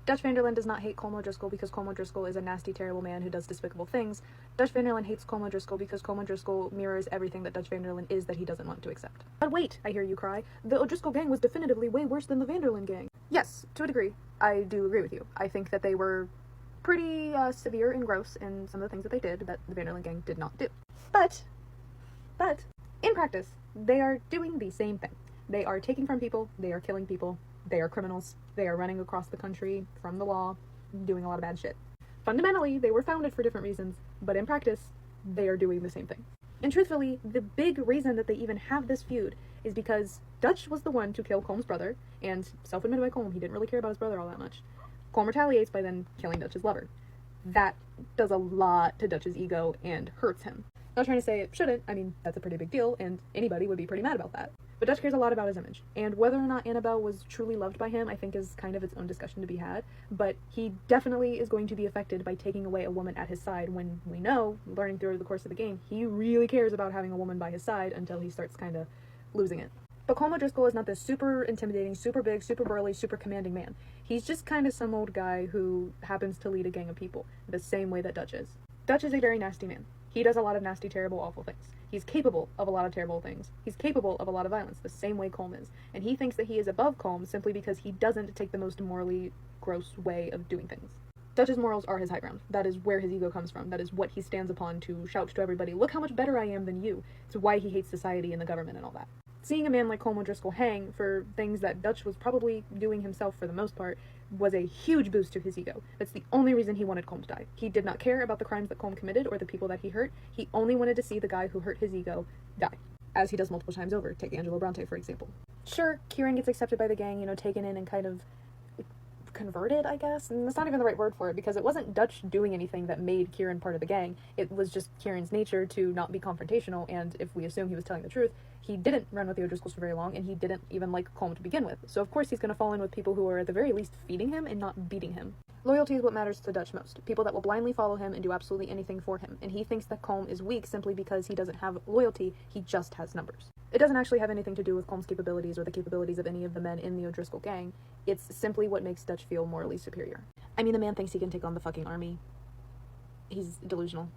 Dutch van der Linde does not hate Colm O'Driscoll because Colm O'Driscoll is a nasty, terrible man who does despicable things. Dutch van der Linde hates Colm O'Driscoll because Colm O'Driscoll mirrors everything that Dutch van der Linde is that he doesn't want to accept. But wait, I hear you cry. The O'Driscoll gang was definitively way worse than the van der Linde gang. Yes, to a degree, I do agree with you. I think that they were pretty severe and gross in some of the things that they did that the van der Linde gang did not do. But, in practice, they are doing the same thing. They are taking from people, they are killing people, they are criminals, they are running across the country from the law, doing a lot of bad shit. Fundamentally, they were founded for different reasons, but in practice, they are doing the same thing. And truthfully, the big reason that they even have this feud is because Dutch was the one to kill Colm's brother, and self-admitted by Colm, he didn't really care about his brother all that much. Colm retaliates by then killing Dutch's lover. That does a lot to Dutch's ego and hurts him. Not trying to say it shouldn't, I mean, that's a pretty big deal, and anybody would be pretty mad about that. But Dutch cares a lot about his image, and whether or not Annabelle was truly loved by him, I think is kind of its own discussion to be had, but he definitely is going to be affected by taking away a woman at his side when we know, learning through the course of the game, he really cares about having a woman by his side until he starts kind of losing it. But Colm O'Driscoll is not this super intimidating, super big, super burly, super commanding man. He's just kind of some old guy who happens to lead a gang of people, the same way that Dutch is. Dutch is a very nasty man. He does a lot of nasty, terrible, awful things. He's capable of a lot of terrible things. He's capable of a lot of violence, the same way Colm is. And he thinks that he is above Colm simply because he doesn't take the most morally gross way of doing things. Dutch's morals are his high ground. That is where his ego comes from. That is what he stands upon to shout to everybody, look how much better I am than you. It's why he hates society and the government and all that. Seeing a man like Colm O'Driscoll hang for things that Dutch was probably doing himself for the most part was a huge boost to his ego. That's the only reason he wanted Colm to die. He did not care about the crimes that Colm committed or the people that he hurt. He only wanted to see the guy who hurt his ego die. As he does multiple times over. Take Angelo Bronte, for example. Sure, Kieran gets accepted by the gang, taken in and kind of converted, I guess. And that's not even the right word for it, because it wasn't Dutch doing anything that made Kieran part of the gang. It was just Kieran's nature to not be confrontational, and if we assume he was telling the truth, he didn't run with the O'Driscolls for very long, and he didn't even like Colm to begin with. So of course he's going to fall in with people who are at the very least feeding him and not beating him. Loyalty is what matters to Dutch most. People that will blindly follow him and do absolutely anything for him. And he thinks that Colm is weak simply because he doesn't have loyalty, he just has numbers. It doesn't actually have anything to do with Colm's capabilities or the capabilities of any of the men in the O'Driscoll gang. It's simply what makes Dutch feel morally superior. I mean, the man thinks he can take on the fucking army. He's delusional.